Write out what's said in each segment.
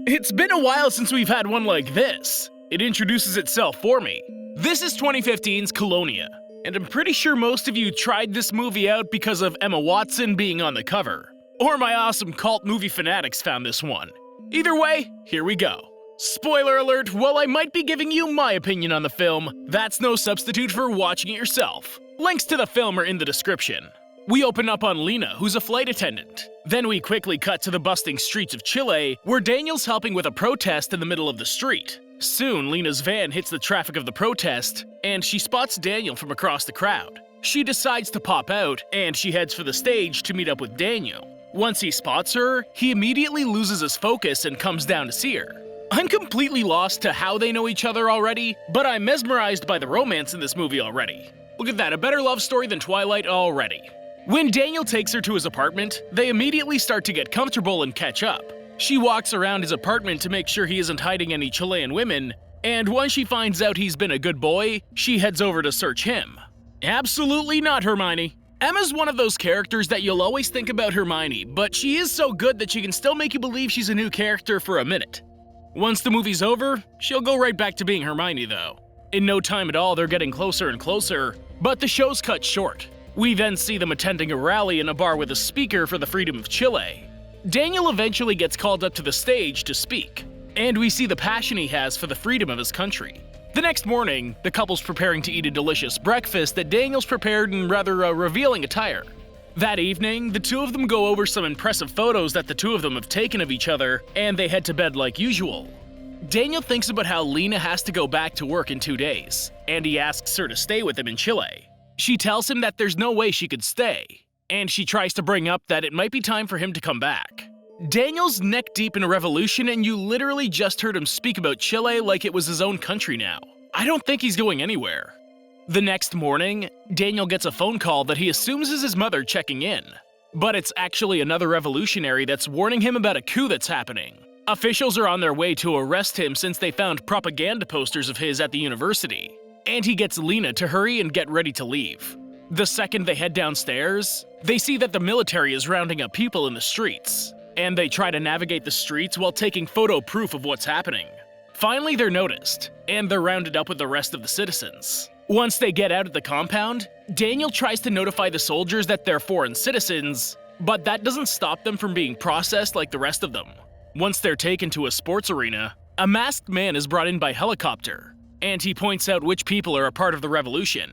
It's been a while since we've had one like this. It introduces itself for me. This is 2015's Colonia, and I'm pretty sure most of you tried this movie out because of Emma Watson being on the cover. Or my awesome cult movie fanatics found this one. Either way, here we go. Spoiler alert, while I might be giving you my opinion on the film, that's no substitute for watching it yourself. Links to the film are in the description. We open up on Lena, who's a flight attendant. Then we quickly cut to the bustling streets of Chile, where Daniel's helping with a protest in the middle of the street. Soon, Lena's van hits the traffic of the protest, and she spots Daniel from across the crowd. She decides to pop out, and she heads for the stage to meet up with Daniel. Once he spots her, he immediately loses his focus and comes down to see her. I'm completely lost to how they know each other already, but I'm mesmerized by the romance in this movie already. Look at that, a better love story than Twilight already. When Daniel takes her to his apartment, they immediately start to get comfortable and catch up. She walks around his apartment to make sure he isn't hiding any Chilean women, and once she finds out he's been a good boy, she heads over to search him. Absolutely not, Hermione. Emma's one of those characters that you'll always think about Hermione, but she is so good that she can still make you believe she's a new character for a minute. Once the movie's over, she'll go right back to being Hermione though. In no time at all, they're getting closer and closer, but the show's cut short. We then see them attending a rally in a bar with a speaker for the freedom of Chile. Daniel eventually gets called up to the stage to speak, and we see the passion he has for the freedom of his country. The next morning, the couple's preparing to eat a delicious breakfast that Daniel's prepared in rather revealing attire. That evening, the two of them go over some impressive photos that the two of them have taken of each other, and they head to bed like usual. Daniel thinks about how Lena has to go back to work in 2 days, and he asks her to stay with him in Chile. She tells him that there's no way she could stay, and she tries to bring up that it might be time for him to come back. Daniel's neck deep in a revolution, and you literally just heard him speak about Chile like it was his own country now. I don't think he's going anywhere. The next morning, Daniel gets a phone call that he assumes is his mother checking in. But it's actually another revolutionary that's warning him about a coup that's happening. Officials are on their way to arrest him since they found propaganda posters of his at the university. And he gets Lena to hurry and get ready to leave. The second they head downstairs, they see that the military is rounding up people in the streets, and they try to navigate the streets while taking photo proof of what's happening. Finally, they're noticed, and they're rounded up with the rest of the citizens. Once they get out of the compound, Daniel tries to notify the soldiers that they're foreign citizens, but that doesn't stop them from being processed like the rest of them. Once they're taken to a sports arena, a masked man is brought in by helicopter, and he points out which people are a part of the revolution.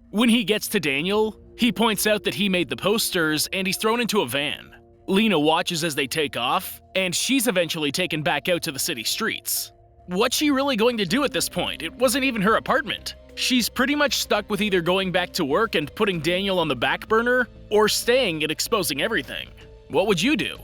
When he gets to Daniel, he points out that he made the posters and he's thrown into a van. Lena watches as they take off, and she's eventually taken back out to the city streets. What's she really going to do at this point? It wasn't even her apartment. She's pretty much stuck with either going back to work and putting Daniel on the back burner, or staying and exposing everything. What would you do?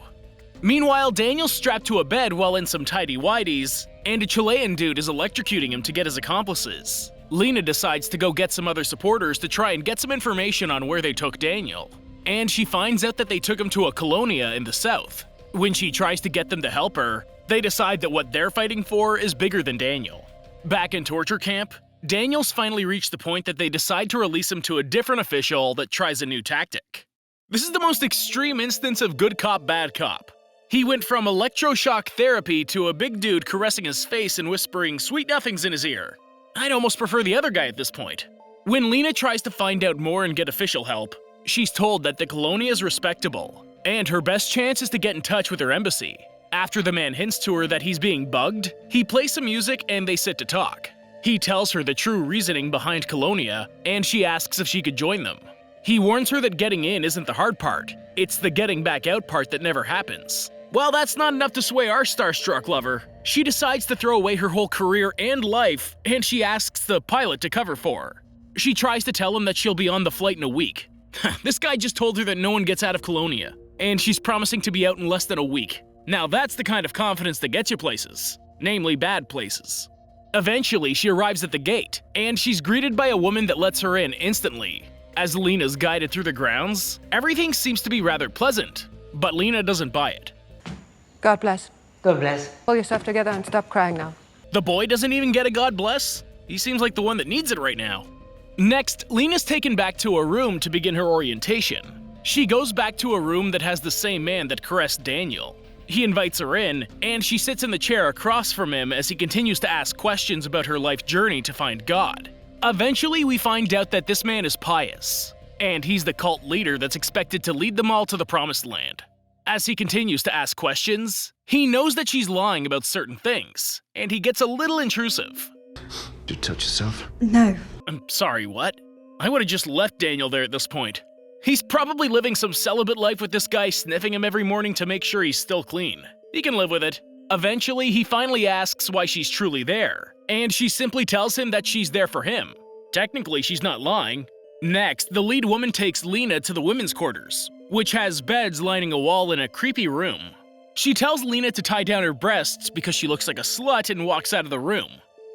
Meanwhile, Daniel's strapped to a bed while in some tighty-whities, and a Chilean dude is electrocuting him to get his accomplices. Lena decides to go get some other supporters to try and get some information on where they took Daniel. And she finds out that they took him to a colonia in the south. When she tries to get them to help her, they decide that what they're fighting for is bigger than Daniel. Back in torture camp, Daniel's finally reached the point that they decide to release him to a different official that tries a new tactic. This is the most extreme instance of good cop, bad cop. He went from electroshock therapy to a big dude caressing his face and whispering sweet nothings in his ear. I'd almost prefer the other guy at this point. When Lena tries to find out more and get official help, she's told that the colonia is respectable, and her best chance is to get in touch with her embassy. After the man hints to her that he's being bugged, he plays some music and they sit to talk. He tells her the true reasoning behind Colonia, and she asks if she could join them. He warns her that getting in isn't the hard part, it's the getting back out part that never happens. Well, that's not enough to sway our starstruck lover. She decides to throw away her whole career and life, and she asks the pilot to cover for her. She tries to tell him that she'll be on the flight in a week. This guy just told her that no one gets out of Colonia, and she's promising to be out in less than a week. Now that's the kind of confidence that gets you places, namely bad places. Eventually, she arrives at the gate, and she's greeted by a woman that lets her in instantly. As Lena's guided through the grounds, everything seems to be rather pleasant, but Lena doesn't buy it. God bless. God bless. Pull yourself together and stop crying now. The boy doesn't even get a God bless. He seems like the one that needs it right now. Next, Lena's taken back to a room to begin her orientation. She goes back to a room that has the same man that caressed Daniel. He invites her in, and she sits in the chair across from him as he continues to ask questions about her life journey to find God. Eventually, we find out that this man is pious, and he's the cult leader that's expected to lead them all to the promised land. As he continues to ask questions, he knows that she's lying about certain things, and he gets a little intrusive. Did you touch yourself? No. I'm sorry, what? I would have just left Daniel there at this point. He's probably living some celibate life with this guy sniffing him every morning to make sure he's still clean. He can live with it. Eventually, he finally asks why she's truly there, and she simply tells him that she's there for him. Technically, she's not lying. Next, the lead woman takes Lena to the women's quarters, which has beds lining a wall in a creepy room. She tells Lena to tie down her breasts because she looks like a slut and walks out of the room.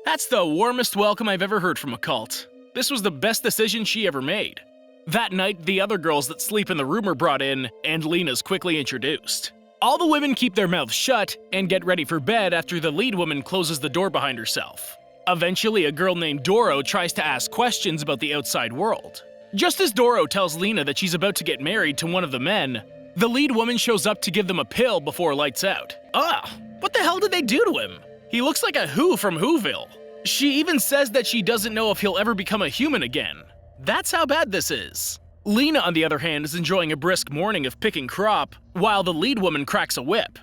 That's the warmest welcome I've ever heard from a cult. This was the best decision she ever made. That night, the other girls that sleep in the room are brought in, and Lena's quickly introduced. All the women keep their mouths shut and get ready for bed after the lead woman closes the door behind herself. Eventually, a girl named Doro tries to ask questions about the outside world. Just as Doro tells Lena that she's about to get married to one of the men, the lead woman shows up to give them a pill before lights out. What the hell did they do to him? He looks like a Who from Whoville. She even says that she doesn't know if he'll ever become a human again. That's how bad this is. Lena, on the other hand, is enjoying a brisk morning of picking crop, while the lead woman cracks a whip.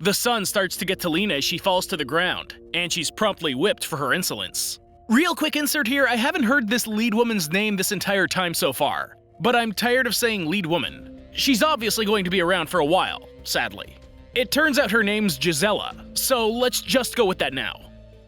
The sun starts to get to Lena as she falls to the ground, and she's promptly whipped for her insolence. Real quick insert here, I haven't heard this lead woman's name this entire time so far, but I'm tired of saying lead woman. She's obviously going to be around for a while, sadly. It turns out her name's Gisela, so let's just go with that now.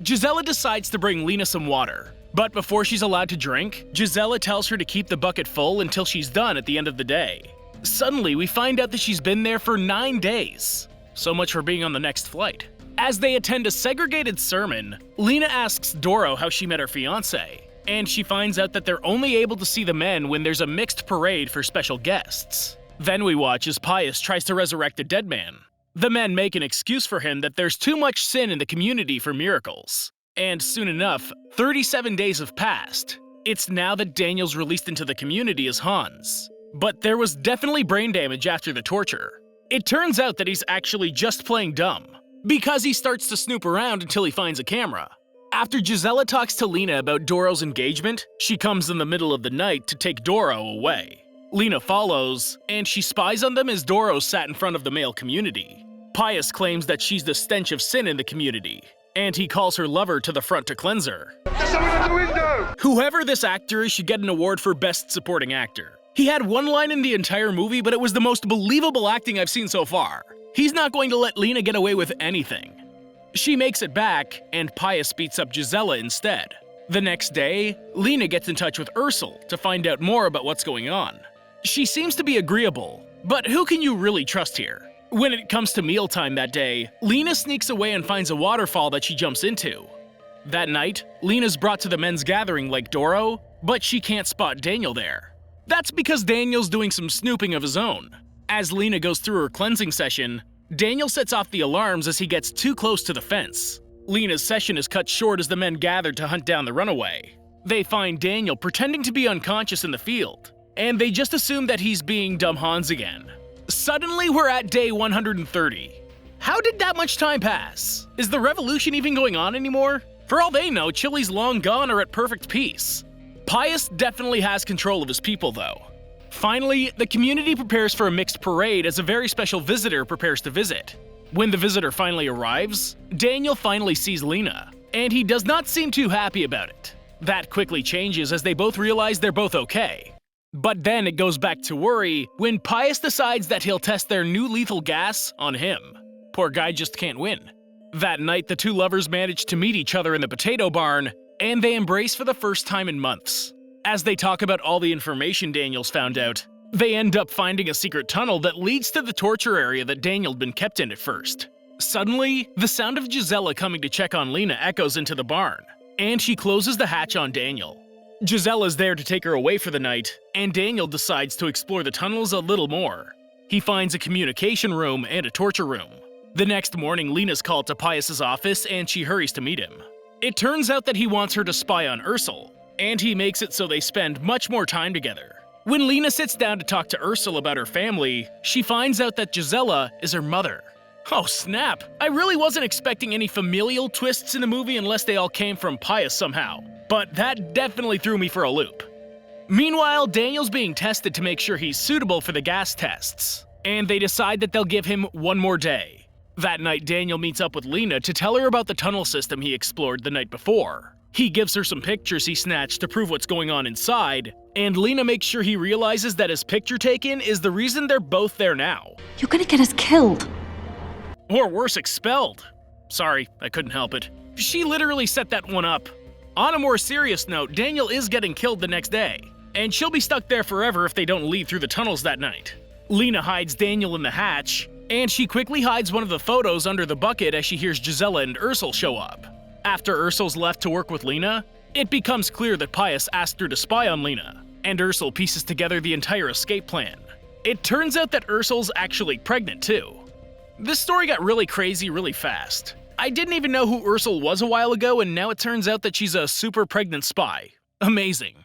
Gisela decides to bring Lena some water, but before she's allowed to drink, Gisela tells her to keep the bucket full until she's done at the end of the day. Suddenly, we find out that she's been there for 9 days. So much for being on the next flight. As they attend a segregated sermon, Lena asks Doro how she met her fiancé, and she finds out that they're only able to see the men when there's a mixed parade for special guests. Then we watch as Pius tries to resurrect a dead man. The men make an excuse for him that there's too much sin in the community for miracles. And soon enough, 37 days have passed. It's now that Daniel's released into the community as Hans. But there was definitely brain damage after the torture. It turns out that he's actually just playing dumb, because he starts to snoop around until he finds a camera. After Gisela talks to Lena about Doro's engagement, she comes in the middle of the night to take Doro away. Lena follows, and she spies on them as Doro sat in front of the male community. Pius claims that she's the stench of sin in the community, and he calls her lover to the front to cleanse her. Someone at the window! Whoever this actor is should get an award for Best Supporting Actor. He had one line in the entire movie, but it was the most believable acting I've seen so far. He's not going to let Lena get away with anything. She makes it back, and Pius beats up Gisela instead. The next day, Lena gets in touch with Ursel to find out more about what's going on. She seems to be agreeable, but who can you really trust here? When it comes to mealtime that day, Lena sneaks away and finds a waterfall that she jumps into. That night, Lena's brought to the men's gathering like Doro, but she can't spot Daniel there. That's because Daniel's doing some snooping of his own. As Lena goes through her cleansing session, Daniel sets off the alarms as he gets too close to the fence. Lena's session is cut short as the men gather to hunt down the runaway. They find Daniel pretending to be unconscious in the field, and they just assume that he's being dumb Hans again. Suddenly, we're at day 130. How did that much time pass? Is the revolution even going on anymore? For all they know, Chile's long gone or at perfect peace. Pius definitely has control of his people, though. Finally, the community prepares for a mixed parade as a very special visitor prepares to visit. When the visitor finally arrives, Daniel finally sees Lena, and he does not seem too happy about it. That quickly changes as they both realize they're both okay. But then it goes back to worry when Pius decides that he'll test their new lethal gas on him. Poor guy just can't win. That night, the two lovers manage to meet each other in the potato barn, and they embrace for the first time in months. As they talk about all the information Daniel's found out, they end up finding a secret tunnel that leads to the torture area that Daniel'd been kept in at first. Suddenly, the sound of Gisela coming to check on Lena echoes into the barn, and she closes the hatch on Daniel. Gisela's there to take her away for the night, and Daniel decides to explore the tunnels a little more. He finds a communication room and a torture room. The next morning, Lena's called to Pius's office, and she hurries to meet him. It turns out that he wants her to spy on Ursel, and he makes it so they spend much more time together. When Lena sits down to talk to Ursel about her family, she finds out that Gisela is her mother. Oh snap! I really wasn't expecting any familial twists in the movie unless they all came from Pius somehow, but that definitely threw me for a loop. Meanwhile, Daniel's being tested to make sure he's suitable for the gas tests, and they decide that they'll give him one more day. That night, Daniel meets up with Lena to tell her about the tunnel system he explored the night before. He gives her some pictures he snatched to prove what's going on inside, and Lena makes sure he realizes that his picture taken is the reason they're both there now. You're gonna get us killed. Or worse, expelled. Sorry, I couldn't help it. She literally set that one up. On a more serious note, Daniel is getting killed the next day, and she'll be stuck there forever if they don't leave through the tunnels that night. Lena hides Daniel in the hatch, and she quickly hides one of the photos under the bucket as she hears Gisela and Ursel show up. After Ursel's left to work with Lena, it becomes clear that Pius asked her to spy on Lena, and Ursel pieces together the entire escape plan. It turns out that Ursel's actually pregnant too. This story got really crazy really fast. I didn't even know who Ursel was a while ago, and now it turns out that she's a super pregnant spy. Amazing.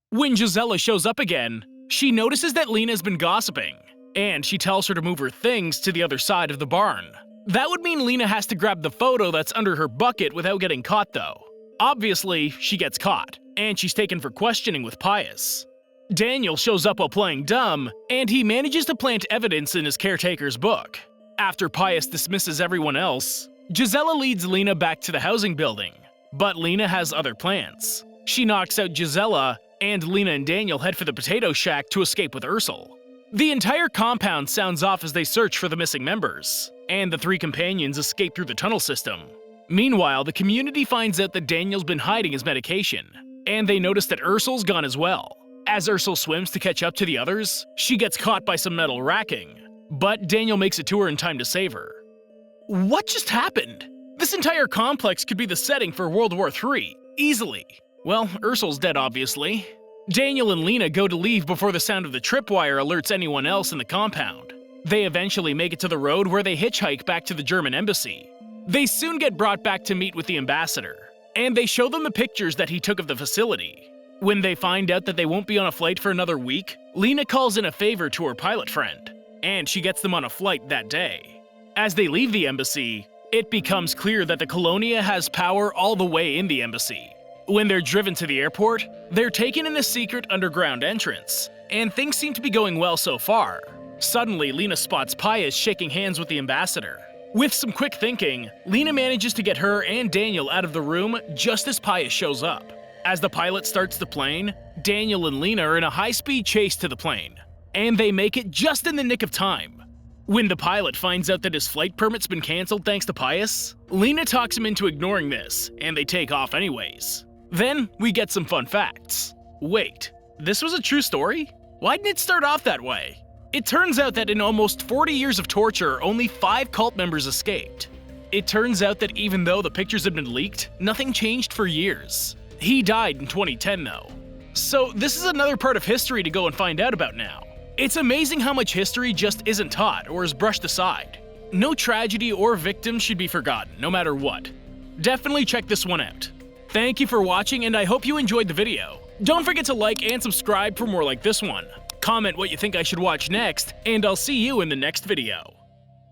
When Gisela shows up again, she notices that Lena's been gossiping, and she tells her to move her things to the other side of the barn. That would mean Lena has to grab the photo that's under her bucket without getting caught though. Obviously, she gets caught, and she's taken for questioning with Pius. Daniel shows up while playing dumb, and he manages to plant evidence in his caretaker's book. After Pius dismisses everyone else, Gisela leads Lena back to the housing building, but Lena has other plans. She knocks out Gisela, and Lena and Daniel head for the potato shack to escape with Ursel. The entire compound sounds off as they search for the missing members, and the three companions escape through the tunnel system. Meanwhile, the community finds out that Daniel's been hiding his medication, and they notice that Ursel's gone as well. As Ursel swims to catch up to the others, she gets caught by some metal racking, but Daniel makes it to her in time to save her. What just happened? This entire complex could be the setting for World War III, easily. Well, Ursel's dead obviously. Daniel and Lena go to leave before the sound of the tripwire alerts anyone else in the compound. They eventually make it to the road where they hitchhike back to the German embassy. They soon get brought back to meet with the ambassador, and they show them the pictures that he took of the facility. When they find out that they won't be on a flight for another week, Lena calls in a favor to her pilot friend, and she gets them on a flight that day. As they leave the embassy, it becomes clear that the Colonia has power all the way in the embassy. When they're driven to the airport, they're taken in a secret underground entrance, and things seem to be going well so far. Suddenly, Lena spots Pius shaking hands with the ambassador. With some quick thinking, Lena manages to get her and Daniel out of the room just as Pius shows up. As the pilot starts the plane, Daniel and Lena are in a high-speed chase to the plane, and they make it just in the nick of time. When the pilot finds out that his flight permit's been cancelled thanks to Pius, Lena talks him into ignoring this, and they take off anyways. Then, we get some fun facts. Wait, this was a true story? Why didn't it start off that way? It turns out that in almost 40 years of torture, only 5 cult members escaped. It turns out that even though the pictures had been leaked, nothing changed for years. He died in 2010 though. So this is another part of history to go and find out about now. It's amazing how much history just isn't taught or is brushed aside. No tragedy or victim should be forgotten, no matter what. Definitely check this one out. Thank you for watching, and I hope you enjoyed the video. Don't forget to like and subscribe for more like this one. Comment what you think I should watch next, and I'll see you in the next video.